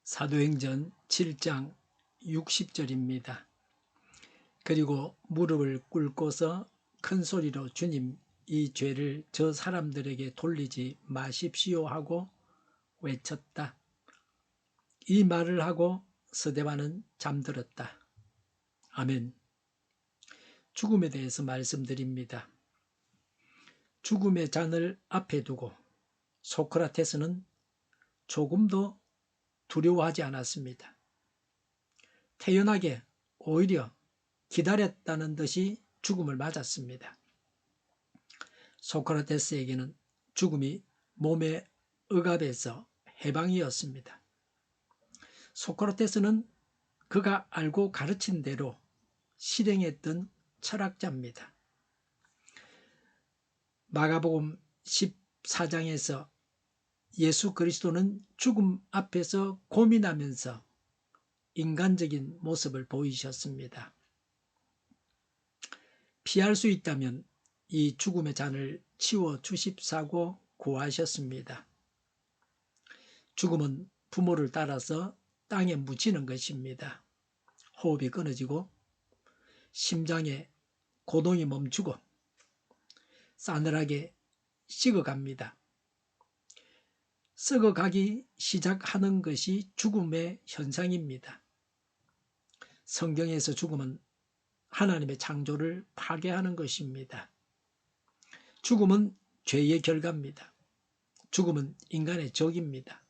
사도행전 7장 60절입니다. 그리고 무릎을 꿇고서 큰 소리로 주님, 이 죄를 저 사람들에게 돌리지 마십시오 하고 외쳤다. 이 말을 하고 스데반은 잠들었다. 아멘. 죽음에 대해서 말씀드립니다. 죽음의 잔을 앞에 두고 소크라테스는 조금도 두려워하지 않았습니다. 태연하게 오히려 기다렸다는 듯이 죽음을 맞았습니다. 소크라테스에게는 죽음이 몸의 억압에서 해방이었습니다. 소크라테스는 그가 알고 가르친 대로 실행했던 철학자입니다. 마가복음 14장에서 예수 그리스도는 죽음 앞에서 고민하면서 인간적인 모습을 보이셨습니다. 피할 수 있다면 이 죽음의 잔을 치워 주십사고 구하셨습니다. 죽음은 부모를 따라서 땅에 묻히는 것입니다. 호흡이 끊어지고 심장에 고동이 멈추고 싸늘하게 식어갑니다. 썩어가기 시작하는 것이 죽음의 현상입니다. 성경에서 죽음은 하나님의 창조를 파괴하는 것입니다. 죽음은 죄의 결과입니다. 죽음은 인간의 적입니다.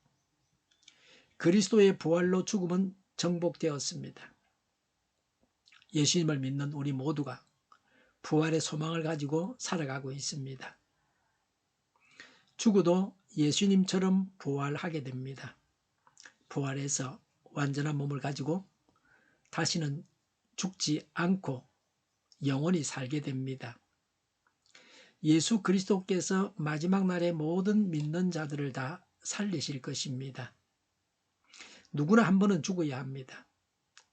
그리스도의 부활로 죽음은 정복되었습니다. 예수님을 믿는 우리 모두가 부활의 소망을 가지고 살아가고 있습니다. 죽어도 예수님처럼 부활하게 됩니다. 부활해서 완전한 몸을 가지고 다시는 죽지 않고 영원히 살게 됩니다. 예수 그리스도께서 마지막 날에 모든 믿는 자들을 다 살리실 것입니다. 누구나 한 번은 죽어야 합니다.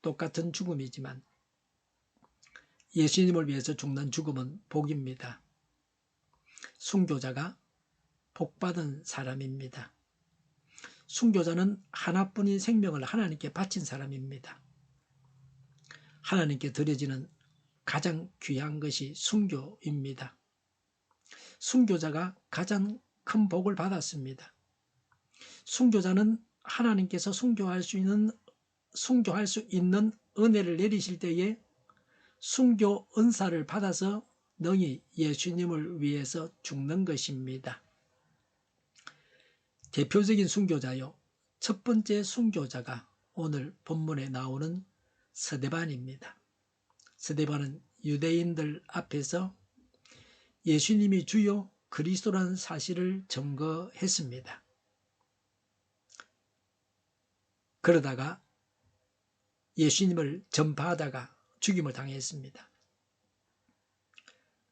똑같은 죽음이지만 예수님을 위해서 죽는 죽음은 복입니다. 순교자가 복받은 사람입니다. 순교자는 하나뿐인 생명을 하나님께 바친 사람입니다. 하나님께 드려지는 가장 귀한 것이 순교입니다. 순교자가 가장 큰 복을 받았습니다. 순교자는 하나님께서 순교할 수 있는 은혜를 내리실 때에 순교 은사를 받아서 능히 예수님을 위해서 죽는 것입니다. 대표적인 순교자요, 첫 번째 순교자가 오늘 본문에 나오는 스데반입니다. 스데반은 유대인들 앞에서 예수님이 주요 그리스도라는 사실을 증거했습니다. 그러다가 예수님을 전파하다가 죽임을 당했습니다.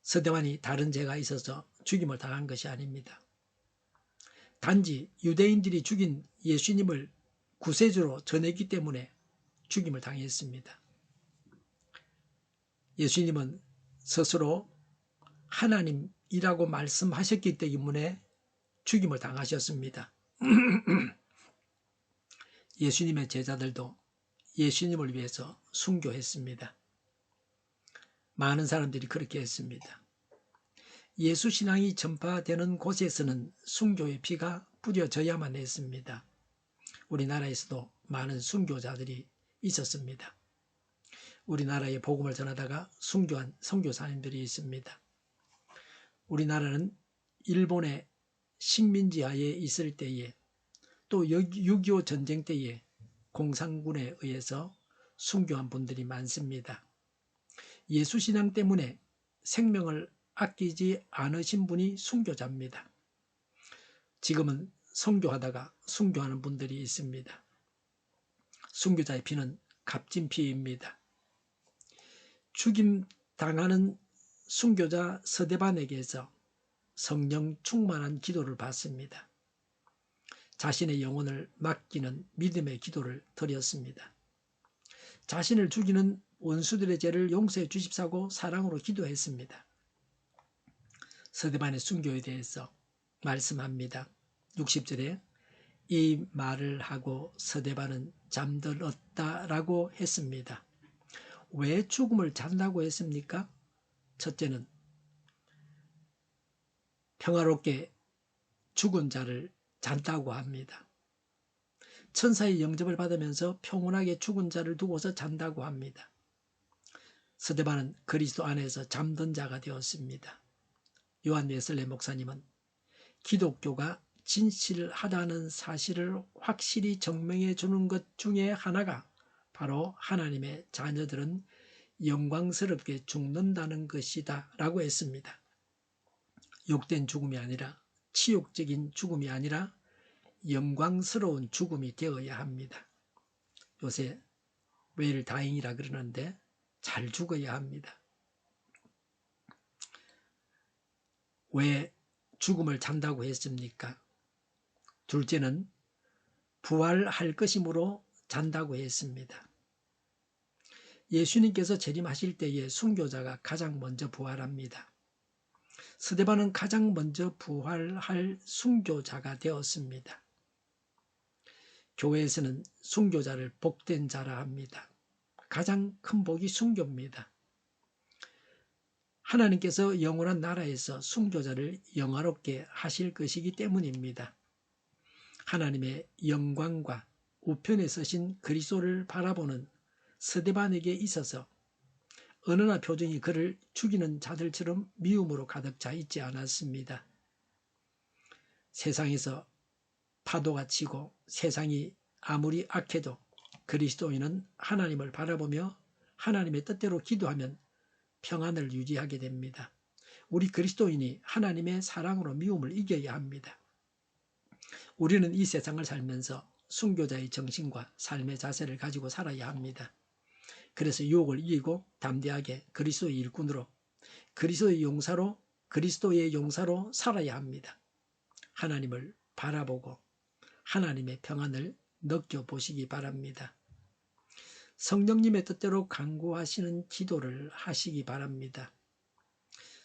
스데반이 다른 죄가 있어서 죽임을 당한 것이 아닙니다. 단지 유대인들이 죽인 예수님을 구세주로 전했기 때문에 죽임을 당했습니다. 예수님은 스스로 하나님이라고 말씀하셨기 때문에 죽임을 당하셨습니다. 예수님의 제자들도 예수님을 위해서 순교했습니다. 많은 사람들이 그렇게 했습니다. 예수 신앙이 전파되는 곳에서는 순교의 피가 뿌려져야만 했습니다. 우리나라에서도 많은 순교자들이 있었습니다. 우리나라에 복음을 전하다가 순교한 선교사님들이 있습니다. 우리나라는 일본의 식민지하에 있을 때에 또 6.25 전쟁 때에 공산군에 의해서 순교한 분들이 많습니다. 예수신앙 때문에 생명을 아끼지 않으신 분이 순교자입니다. 지금은 선교하다가 순교하는 분들이 있습니다. 순교자의 피는 값진 피입니다. 죽임 당하는 순교자 스데반에게서 성령 충만한 기도를 받습니다. 자신의 영혼을 맡기는 믿음의 기도를 드렸습니다. 자신을 죽이는 원수들의 죄를 용서해 주십사고 사랑으로 기도했습니다. 스데반의 순교에 대해서 말씀합니다. 60절에 이 말을 하고 서대반은 잠들었다라고 했습니다. 왜 죽음을 잔다고 했습니까? 첫째는 평화롭게 죽은 자를 잔다고 합니다. 천사의 영접을 받으면서 평온하게 죽은 자를 두고서 잔다고 합니다. 서대반은 그리스도 안에서 잠든 자가 되었습니다. 요한 웨슬레 목사님은 기독교가 진실하다는 사실을 확실히 증명해 주는 것 중에 하나가 바로 하나님의 자녀들은 영광스럽게 죽는다는 것이다 라고 했습니다. 욕된 죽음이 아니라, 치욕적인 죽음이 아니라 영광스러운 죽음이 되어야 합니다. 요새 웰 다잉이라 그러는데 잘 죽어야 합니다. 왜 죽음을 잔다고 했습니까? 둘째는 부활할 것이므로 잔다고 했습니다. 예수님께서 재림하실 때에 순교자가 가장 먼저 부활합니다. 스데반은 가장 먼저 부활할 순교자가 되었습니다. 교회에서는 순교자를 복된 자라 합니다. 가장 큰 복이 순교입니다. 하나님께서 영원한 나라에서 순교자를 영화롭게 하실 것이기 때문입니다. 하나님의 영광과 우편에 서신 그리스도를 바라보는 스데반에게 있어서 어느나 표정이 그를 죽이는 자들처럼 미움으로 가득 차 있지 않았습니다. 세상에서 파도가 치고 세상이 아무리 악해도 그리스도인은 하나님을 바라보며 하나님의 뜻대로 기도하면 평안을 유지하게 됩니다. 우리 그리스도인이 하나님의 사랑으로 미움을 이겨야 합니다. 우리는 이 세상을 살면서 순교자의 정신과 삶의 자세를 가지고 살아야 합니다. 그래서 유혹을 이기고 담대하게 그리스도의 일꾼으로, 그리스도의 용사로 살아야 합니다. 하나님을 바라보고 하나님의 평안을 느껴보시기 바랍니다. 성령님의 뜻대로 간구하시는 기도를 하시기 바랍니다.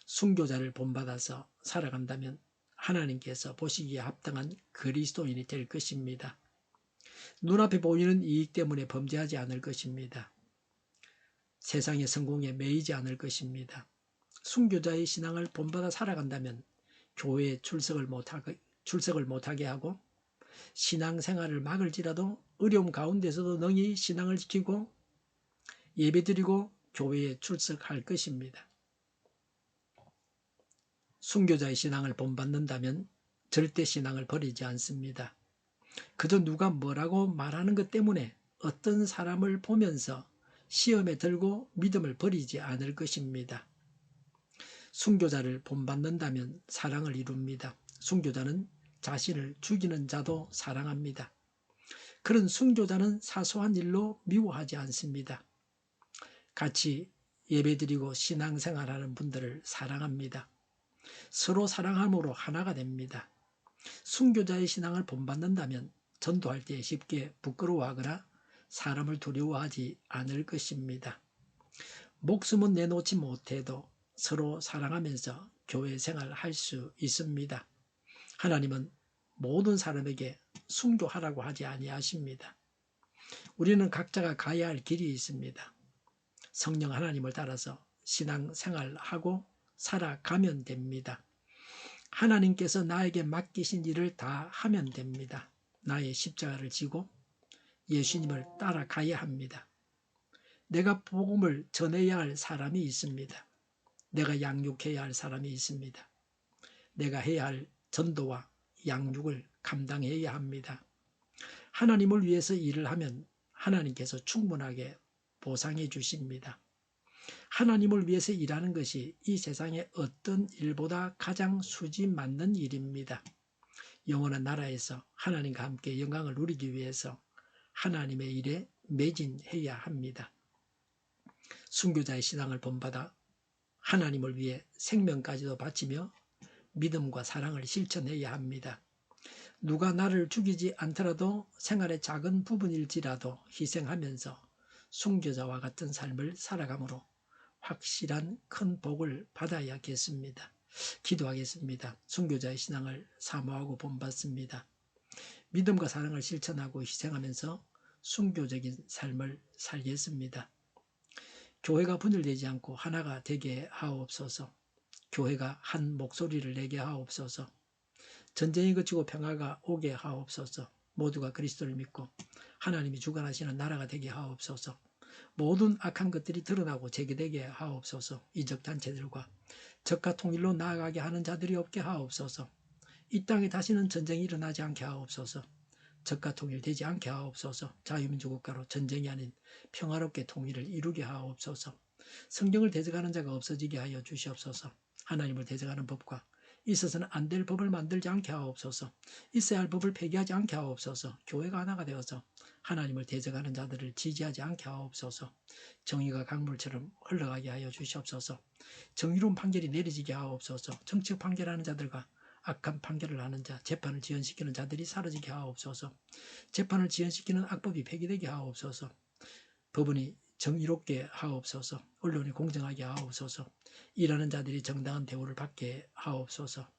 순교자를 본받아서 살아간다면 하나님께서 보시기에 합당한 그리스도인이 될 것입니다. 눈앞에 보이는 이익 때문에 범죄하지 않을 것입니다. 세상의 성공에 매이지 않을 것입니다. 순교자의 신앙을 본받아 살아간다면 교회에 출석을 못하게 하고 신앙생활을 막을지라도 어려움 가운데서도 능히 신앙을 지키고 예배드리고 교회에 출석할 것입니다. 순교자의 신앙을 본받는다면 절대 신앙을 버리지 않습니다. 그저 누가 뭐라고 말하는 것 때문에 어떤 사람을 보면서 시험에 들고 믿음을 버리지 않을 것입니다. 순교자를 본받는다면 사랑을 이룹니다. 순교자는 자신을 죽이는 자도 사랑합니다. 그런 순교자는 사소한 일로 미워하지 않습니다. 같이 예배드리고 신앙생활하는 분들을 사랑합니다. 서로 사랑함으로 하나가 됩니다. 순교자의 신앙을 본받는다면 전도할 때 쉽게 부끄러워하거나 사람을 두려워하지 않을 것입니다. 목숨은 내놓지 못해도 서로 사랑하면서 교회 생활할 수 있습니다. 하나님은 모든 사람에게 순교하라고 하지 아니하십니다. 우리는 각자가 가야 할 길이 있습니다. 성령 하나님을 따라서 신앙생활하고 살아가면 됩니다. 하나님께서 나에게 맡기신 일을 다 하면 됩니다. 나의 십자가를 지고 예수님을 따라가야 합니다. 내가 복음을 전해야 할 사람이 있습니다. 내가 양육해야 할 사람이 있습니다. 내가 해야 할 전도와 양육을 감당해야 합니다. 하나님을 위해서 일을 하면 하나님께서 충분하게 보상해 주십니다. 하나님을 위해서 일하는 것이 이 세상의 어떤 일보다 가장 수지 맞는 일입니다. 영원한 나라에서 하나님과 함께 영광을 누리기 위해서 하나님의 일에 매진해야 합니다. 순교자의 신앙을 본받아 하나님을 위해 생명까지도 바치며 믿음과 사랑을 실천해야 합니다. 누가 나를 죽이지 않더라도 생활의 작은 부분일지라도 희생하면서 순교자와 같은 삶을 살아감으로 확실한 큰 복을 받아야겠습니다. 기도하겠습니다. 순교자의 신앙을 사모하고 본받습니다. 믿음과 사랑을 실천하고 희생하면서 순교적인 삶을 살겠습니다. 교회가 분열되지 않고 하나가 되게 하옵소서. 교회가 한 목소리를 내게 하옵소서. 전쟁이 그치고 평화가 오게 하옵소서. 모두가 그리스도를 믿고 하나님이 주관하시는 나라가 되게 하옵소서. 모든 악한 것들이 드러나고 제거되게 하옵소서. 이적 단체들과 적과 통일로 나아가게 하는 자들이 없게 하옵소서. 이 땅에 다시는 전쟁이 일어나지 않게 하옵소서. 적과 통일되지 않게 하옵소서. 자유민주 국가로 전쟁이 아닌 평화롭게 통일을 이루게 하옵소서. 성경을 대적하는 자가 없어지게 하여 주시옵소서. 하나님을 대적하는 법과 있어서는 안 될 법을 만들지 않게 하옵소서. 있어야 할 법을 폐기하지 않게 하옵소서. 교회가 하나가 되어서 하나님을 대적하는 자들을 지지하지 않게 하옵소서. 정의가 강물처럼 흘러가게 하여 주시옵소서. 정의로운 판결이 내려지게 하옵소서. 정치적 판결하는 자들과 악한 판결을 하는 자, 재판을 지연시키는 자들이 사라지게 하옵소서. 재판을 지연시키는 악법이 폐기되게 하옵소서. 법원이 정의롭게 하옵소서. 언론이 공정하게 하옵소서. 일하는 자들이 정당한 대우를 받게 하옵소서.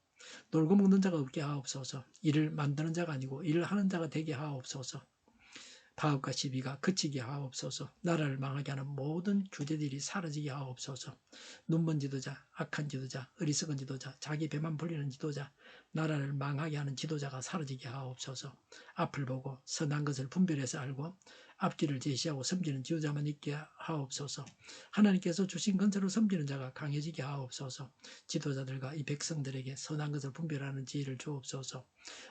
놀고 먹는 자가 없게 하옵소서. 일을 만드는 자가 아니고 일을 하는 자가 되게 하옵소서. 파업과 시비가 그치게 하옵소서. 나라를 망하게 하는 모든 규제들이 사라지게 하옵소서. 눈먼 지도자, 악한 지도자, 어리석은 지도자, 자기 배만 불리는 지도자, 나라를 망하게 하는 지도자가 사라지게 하옵소서. 앞을 보고 선한 것을 분별해서 알고 앞길을 제시하고 섬기는 지도자만 있게 하옵소서. 하나님께서 주신 건설을 섬기는 자가 강해지게 하옵소서. 지도자들과 이 백성들에게 선한 것을 분별하는 지혜를 주옵소서.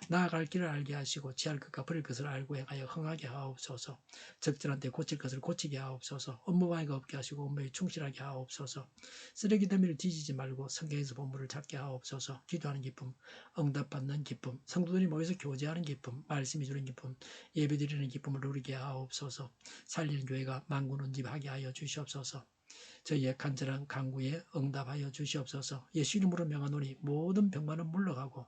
나아갈 길을 알게 하시고 취할 것과 버릴 것을 알고 행하여 흥하게 하옵소서. 적절한 때 고칠 것을 고치게 하옵소서. 업무방해가 없게 하시고 업무에 충실하게 하옵소서. 쓰레기 더미를 뒤지지 말고 성경에서 본물을 찾게 하옵소서. 기도하는 기쁨, 응답받는 기쁨, 성도들이 모여서 교제하는 기쁨, 말씀이 주는 기쁨, 예배드리는 기쁨을 누리게 하옵소서. 살리는 교회가 만군운집하게 하여 주시옵소서. 저희의 간절한 간구에 응답하여 주시옵소서. 예수 이름으로 명하노니 모든 병만은 물러가고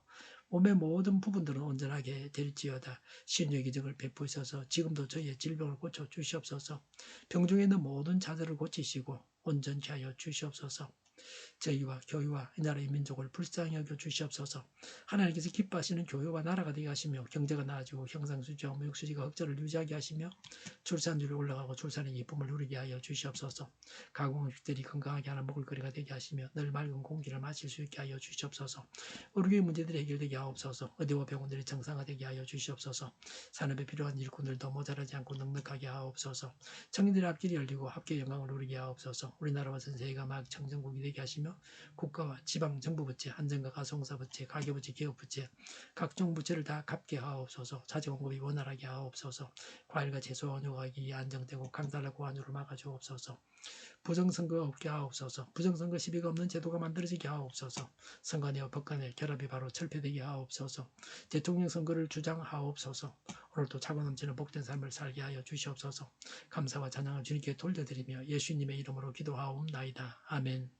몸의 모든 부분들은 온전하게 될지어다. 신유의 기적을 베푸셔서 지금도 저희의 질병을 고쳐 주시옵소서. 병중에 있는 모든 자들을 고치시고 온전케 하여 주시옵소서. 저희와 교회와 이 나라의 민족을 불쌍히 여겨 주시옵소서. 하나님께서 기뻐하시는 교회와 나라가 되게 하시며 경제가 나아지고 형상수지와 무역수지가 흑자를 유지하게 하시며 출산율이 올라가고 출산의 기쁨을 누리게 하여 주시옵소서. 가공육들이 건강하게 하는 먹을거리가 되게 하시며 늘 맑은 공기를 마실 수 있게 하여 주시옵소서. 의료의 문제들이 해결되게 하옵소서. 의대와 병원들이 정상화되게 하여 주시옵소서. 산업에 필요한 일꾼들도 모자라지 않고 넉넉하게 하옵소서. 청년들의 앞길이 열리고 합계의 영광을 누리게 하옵소서. 우리나라와 전 세계가 막 청정국이 되게 하시며 국가와 지방 정부 부채, 한정과 가성사 부채, 가계부채, 기업부채, 각종 부채를 다 갚게 하옵소서. 자재 공급이 원활하게 하옵소서. 과일과 채소 원유 가격이 안정되고 강달러 고환율을 막아주옵소서. 부정선거가 없게 하옵소서. 부정선거 시비가 없는 제도가 만들어지게 하옵소서. 선관위와 법관의 결합이 바로 철폐되게 하옵소서. 대통령 선거를 주장하옵소서. 오늘도 차고 넘치는 복된 삶을 살게 하여 주시옵소서. 감사와 찬양을 주님께 돌려드리며 예수님의 이름으로 기도하옵나이다. 아멘.